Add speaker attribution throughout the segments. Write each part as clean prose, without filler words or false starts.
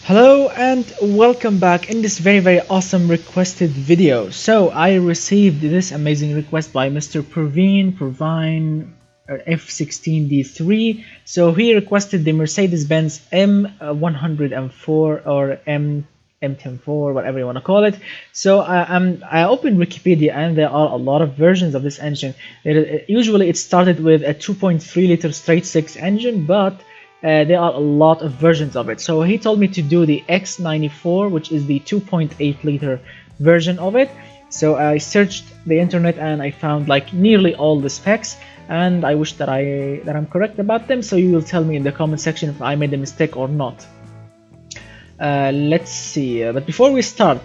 Speaker 1: Hello and welcome back in this very awesome requested video. So I received this amazing request by Mr. Provine F16D3. So he requested the Mercedes-Benz M104 or M104, whatever you want to call it. So I opened Wikipedia and there are a lot of versions of this engine. Usually it started with a 2.3 liter straight six engine, but there are a lot of versions of it. So he told me to do the X94, which is the 2.8 liter version of it. So I searched the internet and I found like nearly all the specs, and I wish that I'm correct about them. So you will tell me in the comment section if I made a mistake or not. Let's see, but before we start,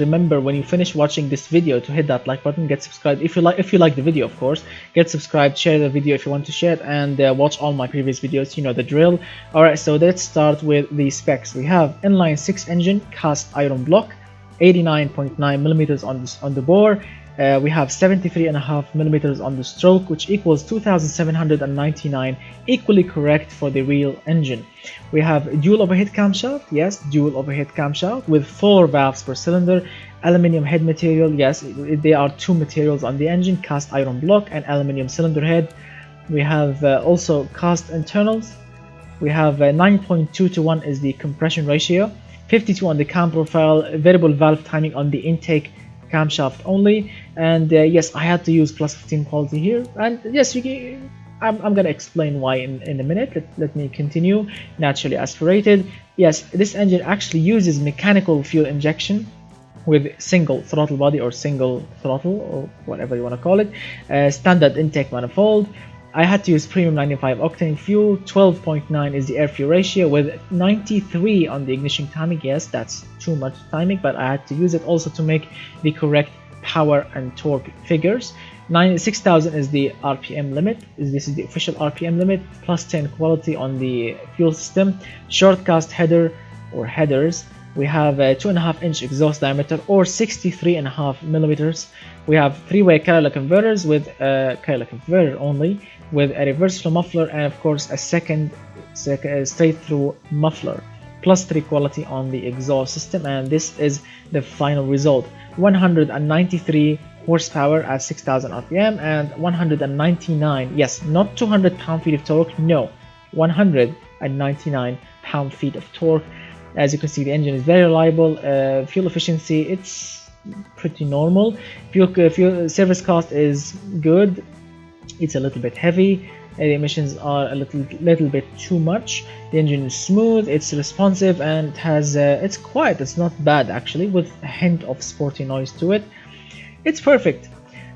Speaker 1: remember when you finish watching this video to hit that like button, get subscribed if you like the video, of course. Get subscribed, share the video if you want to share it, and watch all my previous videos. You know the drill. Alright, so let's start with the specs. We have inline 6 engine, cast iron block, 89.9 millimeters on the bore. We have 73.5 millimeters on the stroke, which equals 2799, equally correct for the real engine. We have dual overhead camshaft, yes, dual overhead camshaft with 4 valves per cylinder, aluminium head material, yes, there are 2 materials on the engine, cast iron block and aluminium cylinder head. We have also cast internals. We have 9.2 to 1 is the compression ratio, 52 on the cam profile, variable valve timing on the intake camshaft only, and yes, I had to use plus 15 quality here, and yes, I'm gonna explain why in a minute. Let me continue. Naturally aspirated. Yes, this engine actually uses mechanical fuel injection with single throttle body or single throttle or whatever you want to call it, standard intake manifold. I had to use premium 95 octane fuel. 12.9 is the air fuel ratio with 93 on the ignition timing. Yes, that's too much timing, but I had to use it also to make the correct power and torque figures. 6,000 is the RPM limit. This is the official RPM limit, plus 10 quality on the fuel system. Short cast header or headers. We have a 2.5 inch exhaust diameter or 63.5 millimeters. We have 3-way catalytic converters with catalytic converter only, with a reverse flow muffler and of course a second straight through muffler, plus 3 quality on the exhaust system. And this is the final result: 193 horsepower at 6,000 rpm and 199, yes, not 200 pound-feet of torque, no, 199 pound-feet of torque. As you can see, the engine is very reliable. Fuel efficiency, it's pretty normal. Fuel service cost is good. It's a little bit heavy. The emissions are a little bit too much. The engine is smooth, it's responsive, and it has it's quiet. It's not bad actually, with a hint of sporty noise to it. It's perfect.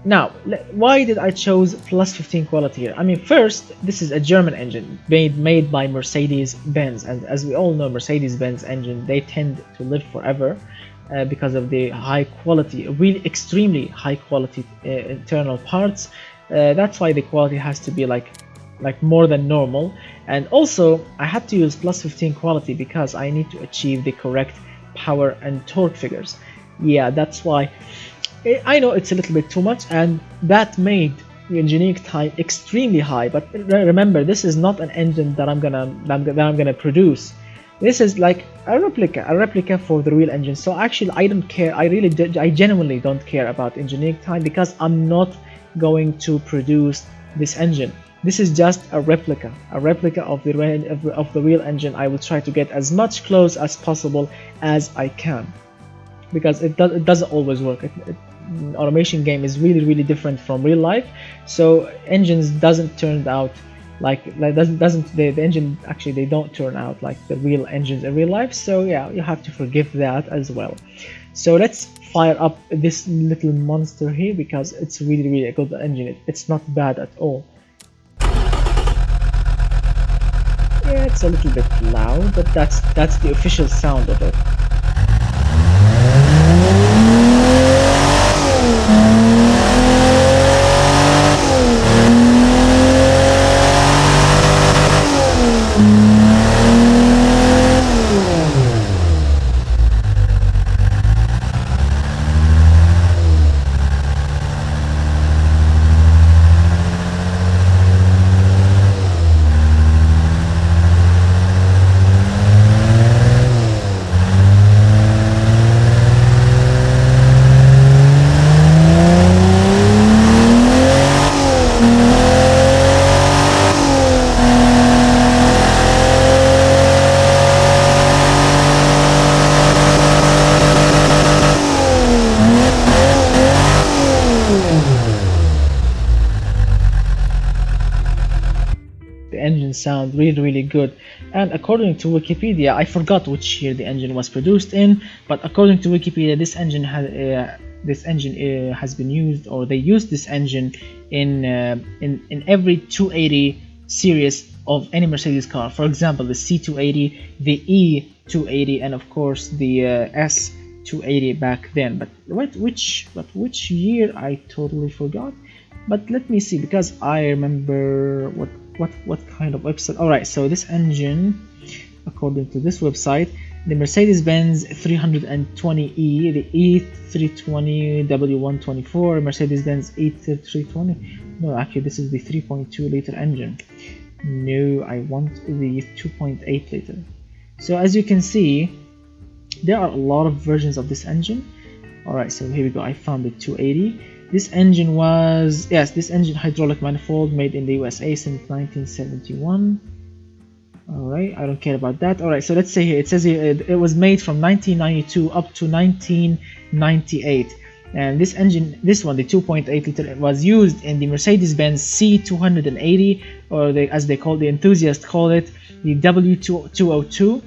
Speaker 1: Now, why did I choose plus 15 quality here? I mean, first, this is a German engine made by Mercedes-Benz, and as we all know, Mercedes-Benz engine, they tend to live forever because of the high quality, really extremely high quality internal parts. That's why the quality has to be like more than normal. And also, I had to use plus 15 quality because I need to achieve the correct power and torque figures. Yeah, that's why. I know it's a little bit too much, and that made the engineering time extremely high. But remember, this is not an engine that I'm gonna produce. This is like a replica for the real engine. So actually, I don't care. I genuinely don't care about engineering time because I'm not going to produce this engine. This is just a replica of the real engine. I will try to get as much close as possible as I can, because it doesn't always work. Automation game is really different from real life, so engines doesn't turn out the engine actually, they don't turn out like the real engines in real life. So yeah, you have to forgive that as well. So let's fire up this little monster here because it's really a good engine. It's not bad at all. Yeah, it's a little bit loud, but that's the official sound of it. engine sound really good. And according to Wikipedia, I forgot which year the engine was produced in, but according to Wikipedia, this engine has been used, or they used this engine in every 280 series of any Mercedes car. For example, the C280, the E280, and of course the S280 back then. But which year I totally forgot. But let me see, because I remember what kind of website. Alright, so this engine, according to this website, the Mercedes-Benz 320E, the E320 W124, Mercedes-Benz E320. No, actually this is the 3.2 liter engine. No, I want the 2.8 liter. So as you can see, there are a lot of versions of this engine. Alright, so here we go. I found the 280. This engine was, yes, this engine hydraulic manifold made in the USA since 1971. Alright, I don't care about that. Alright, so let's say here, it says here it was made from 1992 up to 1998. And this engine, this one, the 2.8 liter, was used in the Mercedes-Benz C280, or as they call, the enthusiasts call it, the W202,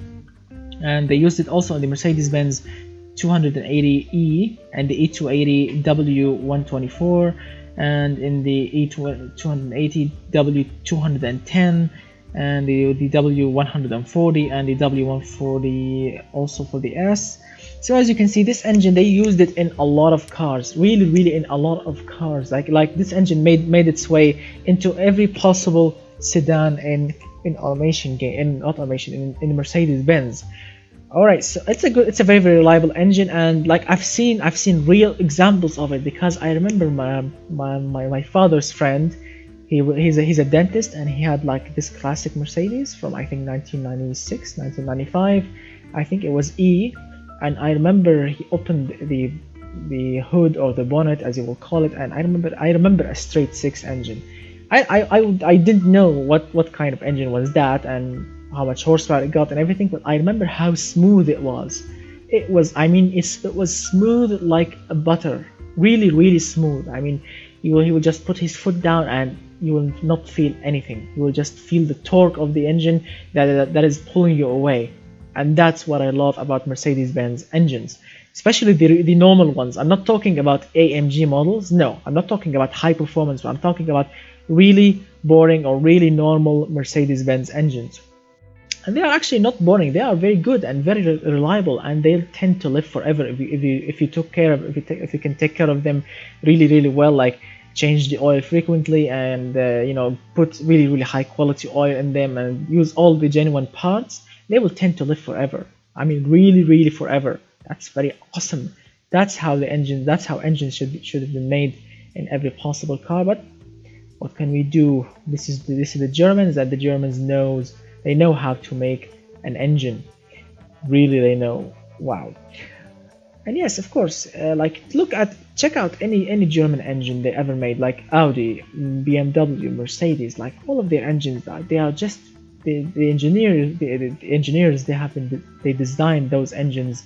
Speaker 1: and they used it also in the Mercedes-Benz 280E and the E280 W124, and in the E280 W210, and the W140 and the W140 also for the S. So as you can see, this engine, they used it in a lot of cars, really in a lot of cars. Like this engine made its way into every possible sedan in Mercedes-Benz. Alright, so it's a very reliable engine, and like I've seen real examples of it, because I remember my father's friend. He's a dentist, and he had like this classic Mercedes from, I think, 1996, 1995. I think it was E, and I remember he opened the hood, or the bonnet as you will call it, and I remember a straight 6 engine. I didn't know what kind of engine was that and how much horsepower it got and everything, but I remember how smooth it was. It was smooth like a butter, really smooth. I mean, he will just put his foot down and you will not feel anything. You will just feel the torque of the engine that is pulling you away. And that's what I love about Mercedes-Benz engines, especially the normal ones. I'm not talking about AMG models. No, I'm not talking about high performance. I'm talking about really boring or really normal Mercedes-Benz engines. And they are actually not boring. They are very good and very reliable, and they'll tend to live forever if you can take care of them really well. Like change the oil frequently, and put really high quality oil in them, and use all the genuine parts. They will tend to live forever. I mean, really forever. That's very awesome. That's how engines should have been made in every possible car. But what can we do? This is the Germans, and the Germans they know how to make an engine. Really, they know. Wow. And yes, of course, check out any German engine they ever made, like Audi, BMW, Mercedes. Like all of their engines, they are just the engineers. They designed those engines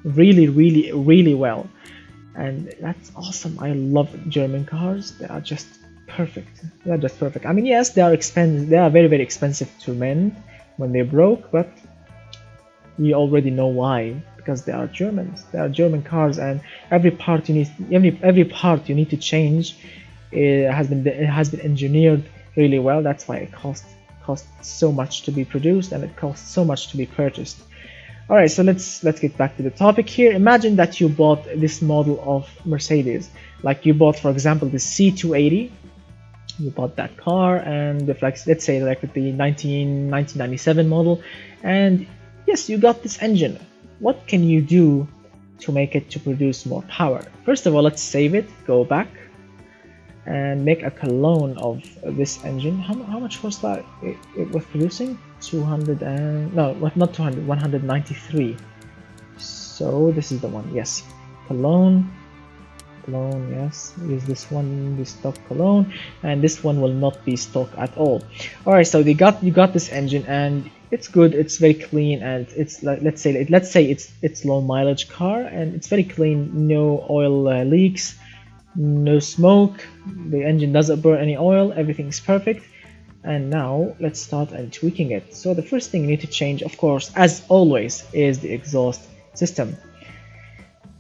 Speaker 1: really well, and that's awesome. I love German cars. They are just perfect. They're just perfect. I mean, yes, they are expensive. They are very expensive to mend when they broke, but you already know why, because they are Germans. They are German cars, and every part you need to change has been engineered really well. That's why it costs so much to be produced, and it costs so much to be purchased. Alright, so let's get back to the topic here. Imagine that you bought this model of Mercedes, like you bought, for example, the C280. You bought that car, and let's say like with the 1997 model, and yes, you got this engine. What can you do to make it to produce more power? First of all, let's save it, go back, and make a clone of this engine. How much horsepower it was producing? 193. So this is the one. Yes, clone, yes, use this one, the stock clone, and this one will not be stock at all. Alright, so you got this engine, and it's good, it's very clean, and it's like, let's say it's low mileage car, and it's very clean, no oil leaks, no smoke, the engine doesn't burn any oil, everything's perfect. And now let's start and tweaking it. So the first thing you need to change, of course, as always, is the exhaust system.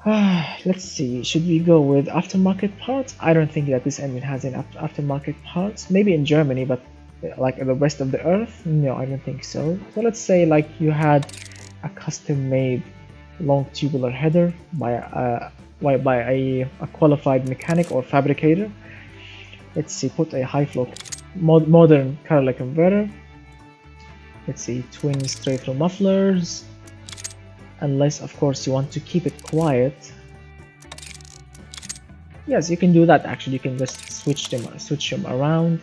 Speaker 1: Let's see, should we go with aftermarket parts? I don't think that this engine has any aftermarket parts. Maybe in Germany, but like the rest of the earth, no, I don't think so. So let's say like you had a custom-made long tubular header by a qualified mechanic or fabricator. Let's see, put a high flow modern catalytic converter. Let's see, twin straight through mufflers, unless of course you want to keep it quiet. Yes, you can do that. Actually, you can just switch them around,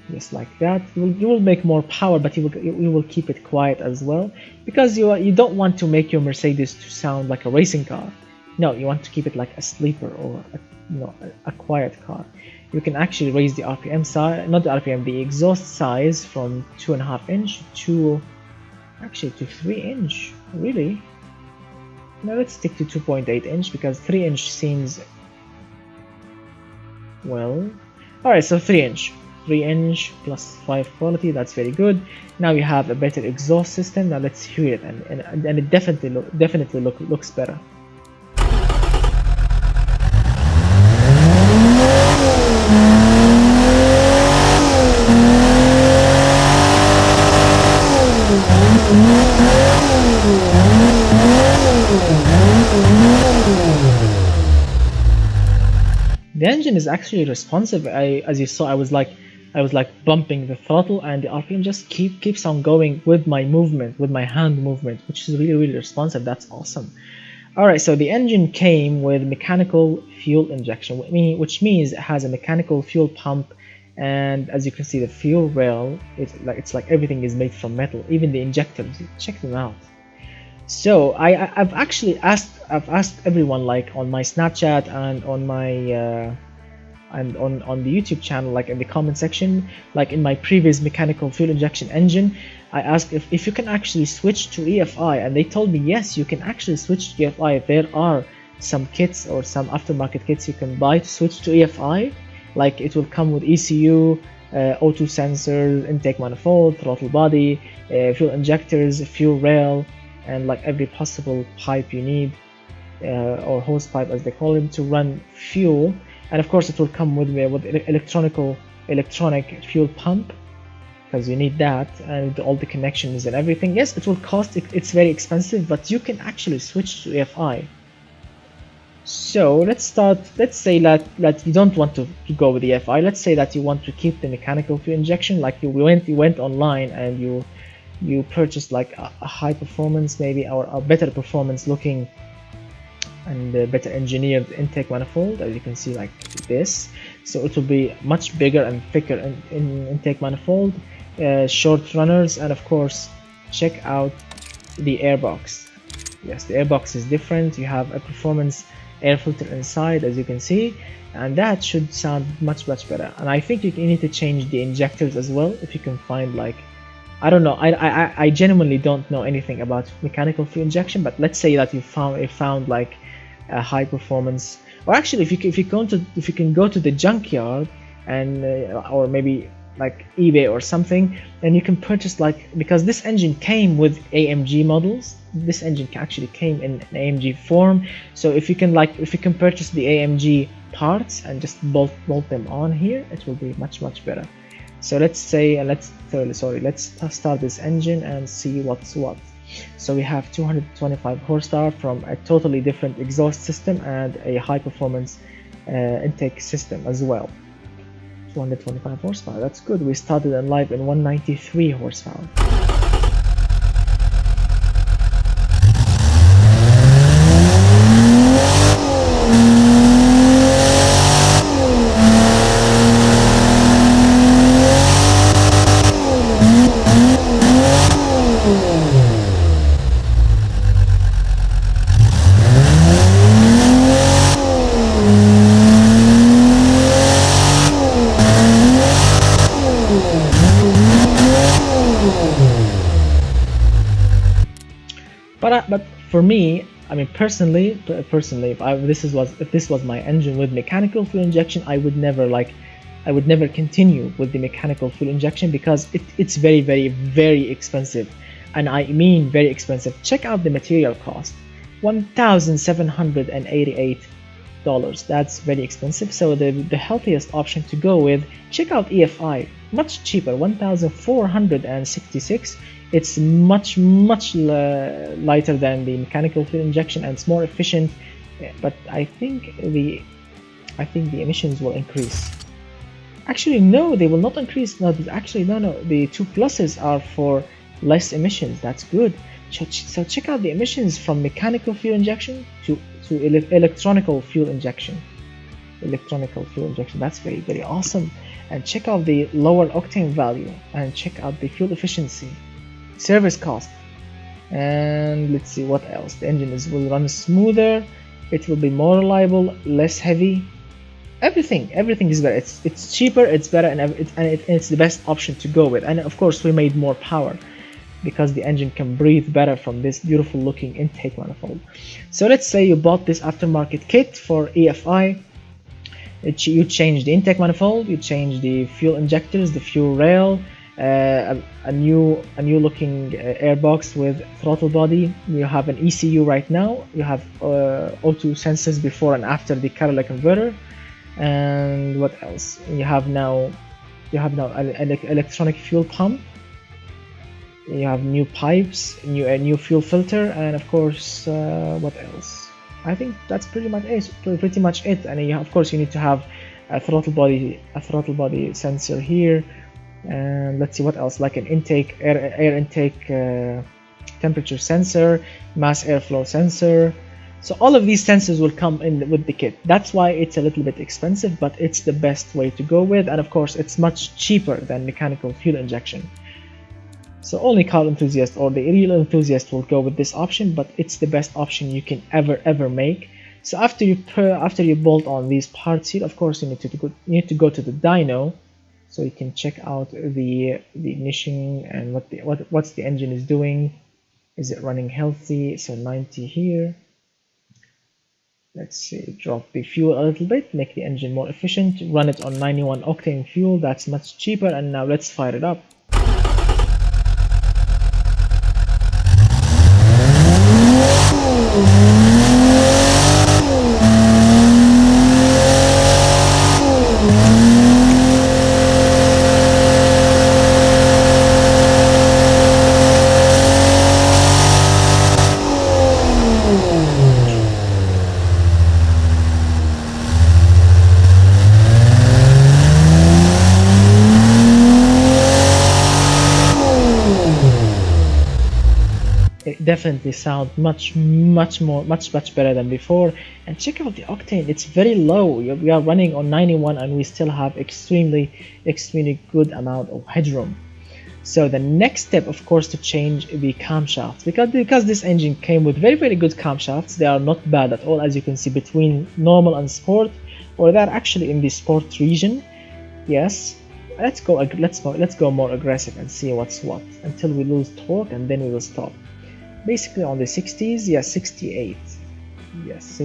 Speaker 1: just like that. You will make more power, but you will keep it quiet as well, because you don't want to make your Mercedes to sound like a racing car. No, you want to keep it like a sleeper or a quiet car. You can actually raise the RPM size, not the RPM, the exhaust size from 2.5 inch to 3 inch. Really? Now let's stick to 2.8 inch because 3 inch seems, well, alright, so 3 inch plus 5 quality, that's very good. Now you have a better exhaust system. Now let's hear it, and it definitely looks better. The engine is actually responsive. As you saw, I was like bumping the throttle, and the RPM just keeps on going with my movement, with my hand movement, which is really responsive. That's awesome. Alright, so the engine came with mechanical fuel injection, which means it has a mechanical fuel pump, and as you can see, the fuel rail, it's like everything is made from metal, even the injectors. Check them out. So I've asked everyone, like on my Snapchat and on my on the YouTube channel, like in the comment section, like in my previous mechanical fuel injection engine, I asked if you can actually switch to EFI, and they told me yes, you can actually switch to EFI. There are some kits or some aftermarket kits you can buy to switch to EFI, like it will come with ECU, O2 sensors, intake manifold, throttle body, fuel injectors, fuel rail, and like every possible pipe you need, or hose pipe as they call it, to run fuel. And of course it will come with electronic fuel pump, because you need that, and all the connections and everything. Yes, it will cost, it's very expensive, but you can actually switch to EFI. So let's say that you don't want to go with the EFI. Let's say that you want to keep the mechanical fuel injection, like you went online and you purchased like a high performance, maybe, or a better performance looking and better engineered intake manifold, as you can see, like this. So it will be much bigger and thicker in intake manifold, short runners, and of course check out the airbox. Yes, the airbox is different. You have a performance air filter inside, as you can see, and that should sound much better. And I think you need to change the injectors as well, if you can find, like, I don't know, I genuinely don't know anything about mechanical fuel injection, but let's say that you found like a high performance, or actually if you can go to the junkyard and or maybe like eBay or something, and you can purchase, like, because this engine came with AMG models, this engine actually came in an AMG form. So if you can purchase the AMG parts and just bolt them on here, it will be much better. So let's say let's start this engine and see what's what. So we have 225 horsepower from a totally different exhaust system and a high performance intake system as well. 225 horsepower, that's good. We started in live in 193 horsepower. But for me, I mean, personally, if this was my engine with mechanical fuel injection, I would never I would never continue with the mechanical fuel injection because it's very, very, very expensive, and I mean very expensive. Check out the material cost, $1,788. That's very expensive. So the healthiest option to go with, check out EFI, much cheaper, 1,466. It's much lighter than the mechanical fuel injection, and it's more efficient, but I think the emissions will increase. Actually, no, they will not increase. No, actually, no. The 2 pluses are for less emissions. That's good. So check out the emissions from mechanical fuel injection to electronical fuel injection. That's very, very awesome. And check out the lower octane value, and check out the fuel efficiency, service cost, and let's see what else. The engine will run smoother. It will be more reliable, less heavy. Everything is better. It's cheaper, it's better, and it's the best option to go with. And of course, we made more power because the engine can breathe better from this beautiful looking intake manifold. So let's say you bought this aftermarket kit for EFI. You change the intake manifold, you change the fuel injectors, the fuel rail, a new looking airbox with throttle body. You have an ECU right now. You have O2 sensors before and after the catalytic converter. And what else? You have now an electronic fuel pump. You have new pipes, a new fuel filter, and of course, what else? I think that's pretty much it. And of course, you need to have a throttle body sensor here. And let's see what else, like an air intake temperature sensor, mass airflow sensor. So all of these sensors will come in with the kit. That's why it's a little bit expensive, but it's the best way to go with, and of course it's much cheaper than mechanical fuel injection. So only car enthusiasts or the real enthusiast will go with this option, but it's the best option you can ever make. So after you bolt on these parts here, of course you need to go to the dyno, so you can check out the ignition and what's the engine is doing. Is it running healthy? So 90 here. Let's see, drop the fuel a little bit, make the engine more efficient, run it on 91 octane fuel. That's much cheaper. And now let's fire it up. Definitely sound much better than before. And check out the octane, it's very low. We are running on 91 and we still have extremely good amount of headroom. So the next step, of course, to change the camshafts, because this engine came with very good camshafts. They are not bad at all, as you can see, between normal and sport, or they're actually in the sport region. Yes, let's go more aggressive and see what's what until we lose torque, and then we will stop. Basically on the 60s, yeah, 68, yes,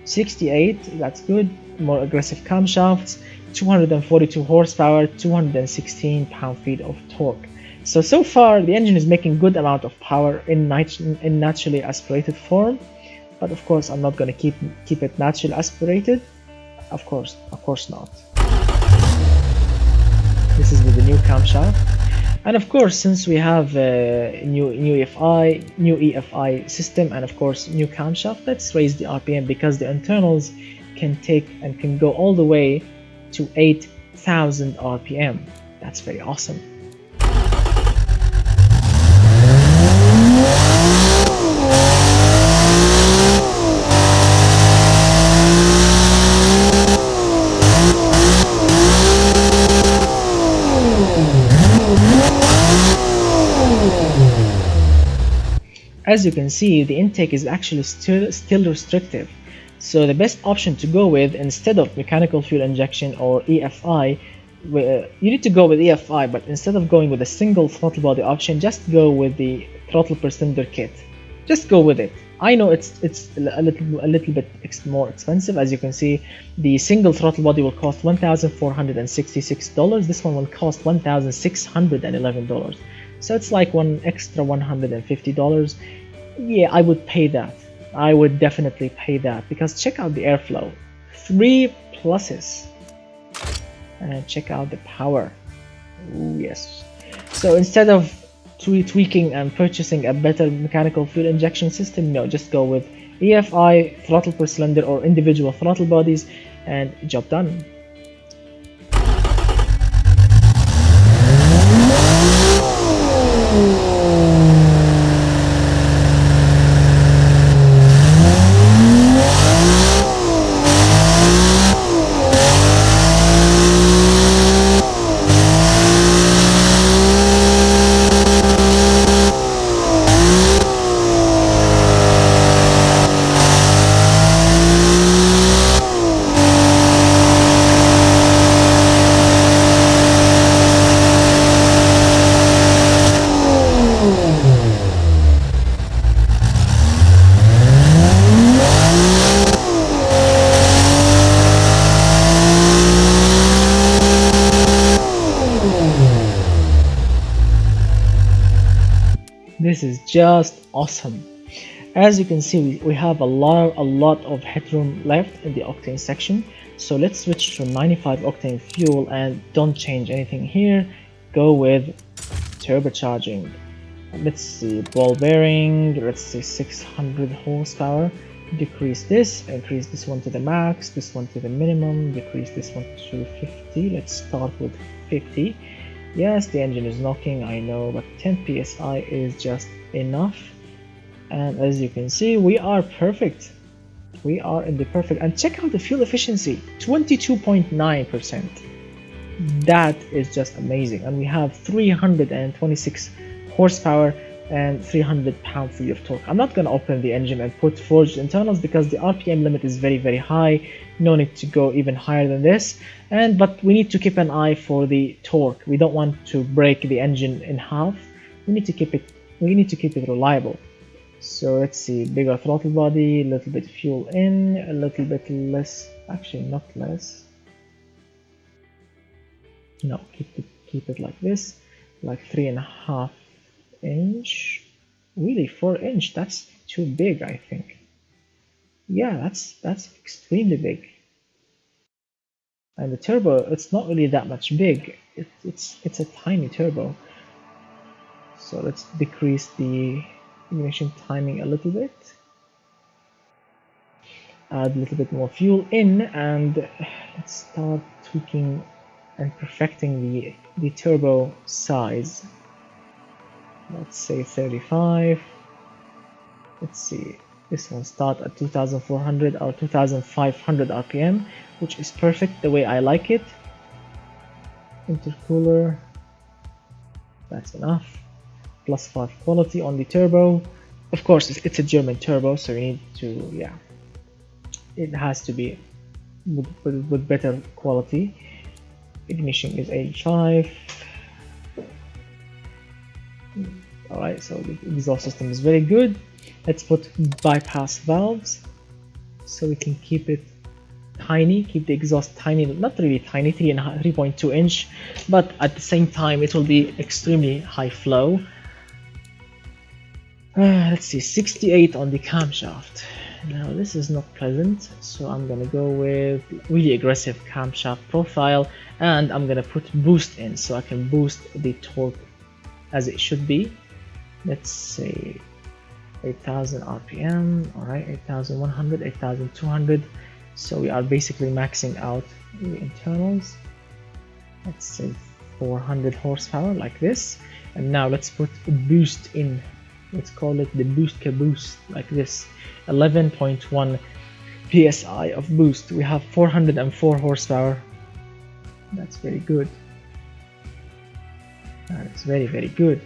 Speaker 1: 68, that's good. More aggressive camshafts, 242 horsepower, 216 pound-feet of torque. So far the engine is making good amount of power in naturally aspirated form, but of course I'm not going to keep it naturally aspirated. Of course not. This is with the new camshaft. And of course, since we have new EFI system, and of course new camshaft, let's raise the RPM, because the internals can go all the way to 8,000 RPM. That's very awesome. As you can see, the intake is actually still restrictive. So the best option to go with, instead of mechanical fuel injection or EFI, you need to go with EFI, but instead of going with a single throttle body option, just go with the throttle per cylinder kit. Just go with it. I know it's a little bit more expensive. As you can see, the single throttle body will cost $1,466. This one will cost $1,611. So it's like one extra $150. Yeah, I would pay that. I would definitely pay that, because check out the airflow, 3 pluses, and check out the power. Ooh, yes. So instead of tweaking and purchasing a better mechanical fuel injection system, no, just go with EFI, throttle per cylinder, or individual throttle bodies, and job done. This is just awesome. As you can see, we have a lot of headroom left in the octane section. So let's switch to 95 octane fuel and don't change anything here. Go with turbocharging. Let's see, ball bearing, let's say 600 horsepower. Decrease this, increase this one to the max, this one to the minimum, decrease this one to 50. Let's start with 50. Yes, the engine is knocking, I know, but 10 psi is just enough. And as you can see, we are perfect. We are in the perfect. And check out the fuel efficiency, 22.9%. That is just amazing. And we have 326 horsepower and 300 pound-feet of torque. I'm not going to open the engine and put forged internals because the RPM limit is very high. No need to go even higher than this. But we need to keep an eye for the torque. We don't want to break the engine in half. We need to keep it reliable. So let's see, bigger throttle body, a little bit fuel in, a little bit less, actually not less. No, keep it like this, like 3.5 inch. Really, 4 inch, that's too big, I think. Yeah, that's extremely big. And the turbo, it's not really that much big. It's a tiny turbo. So let's decrease the ignition timing a little bit. Add a little bit more fuel in, and let's start tweaking and perfecting the turbo size. Let's say 35. Let's see, this one start at 2400 or 2500 RPM, which is perfect the way I like it. Intercooler, that's enough. +5 quality on the turbo. Of course, it's a German turbo, so you need to, yeah, it has to be with better quality. Ignition is 85. Alright, so the exhaust system is very good. Let's put bypass valves so we can keep it tiny, keep the exhaust tiny, not really tiny, 3.2 inch, but at the same time it will be extremely high flow. Let's see, 68 on the camshaft. Now this is not pleasant, so I'm gonna go with really aggressive camshaft profile, and I'm gonna put boost in so I can boost the torque as it should be. Let's say 8000 RPM, alright, 8100, 8200. So we are basically maxing out the internals. Let's say 400 horsepower like this. And now let's put a boost in. Let's call it the boost caboose like this. 11.1 psi of boost. We have 404 horsepower. That's very good. That's very good.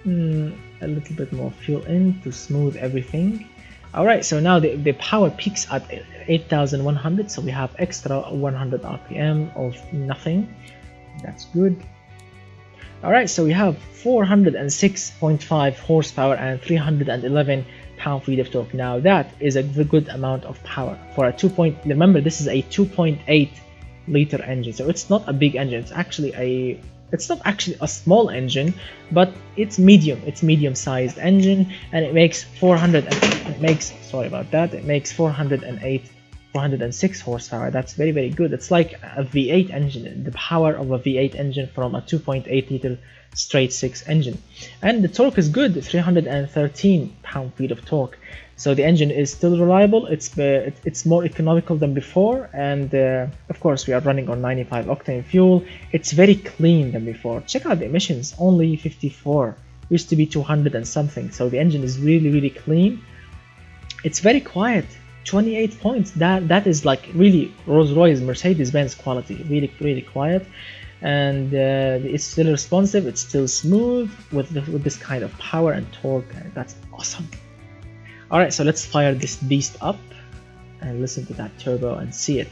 Speaker 1: A little bit more fuel in to smooth everything. Alright, so now the power peaks at 8100, so we have extra 100 RPM of nothing. That's good. Alright, so we have 406.5 horsepower and 311 pound-feet of torque. Now that is a good amount of power for a remember this is a 2.8 liter engine, so it's not a big engine. It's not actually a small engine, but it's medium-sized engine, and it makes 406 horsepower. That's very, very good. It's like a V8 engine, the power of a V8 engine from a 2.8 liter straight 6 engine. And the torque is good, 313 pound-feet of torque. So the engine is still reliable. It's more economical than before, and of course we are running on 95 octane fuel. It's very clean than before. Check out the emissions, only 54, used to be 200 and something. So the engine is really, really clean. It's very quiet, 28 points. That is like really Rolls-Royce, Mercedes-Benz quality. Really, really quiet, and it's still responsive. It's still smooth with this kind of power and torque. That's awesome. Alright, so let's fire this beast up and listen to that turbo and see it.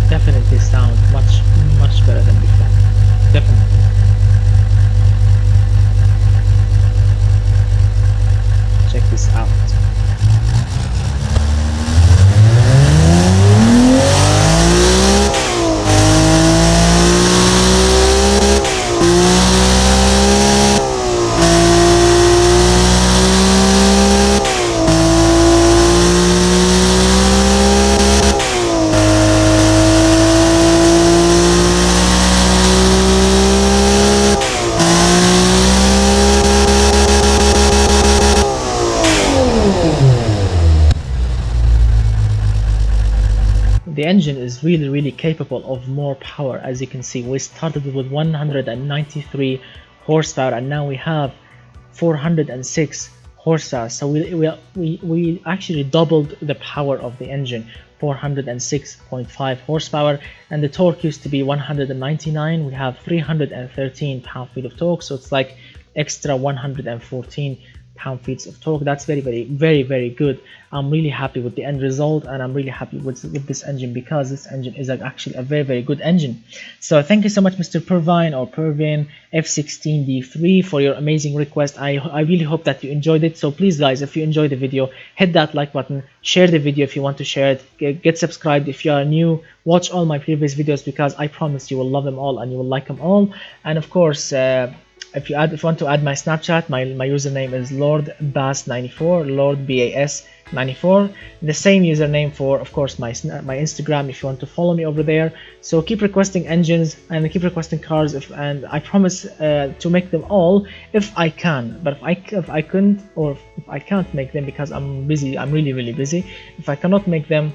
Speaker 1: Definitely sound much better than before. Definitely. Check this out. The engine is really, really capable of more power. As you can see, we started with 193 horsepower and now we have 406 horsepower. So we actually doubled the power of the engine, 406.5 horsepower, and the torque used to be 199. We have 313 pound-feet of torque, so it's like extra 114 pound-feet of torque. That's very, very good. I'm really happy with the end result, and I'm really happy with this engine, because this engine is actually a very good engine. So thank you so much, Mr. Pervine or Pervin F16D3, for your amazing request. I really hope that you enjoyed it. So please guys, if you enjoyed the video, hit that like button, share the video if you want to share it, get subscribed if you are new, watch all my previous videos, because I promise you will love them all and you will like them all. And of course, if you want to add my Snapchat, my username is Lord Bas94, Lord BAS 94. The same username for, of course, my Instagram if you want to follow me over there. So keep requesting engines and keep requesting cars, and I promise to make them all if I can. But if I couldn't, or if I can't make them because I'm busy, I'm really busy. If I cannot make them,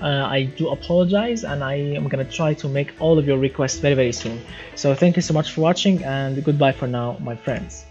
Speaker 1: I do apologize, and I am gonna try to make all of your requests very soon. So thank you so much for watching, and goodbye for now, my friends.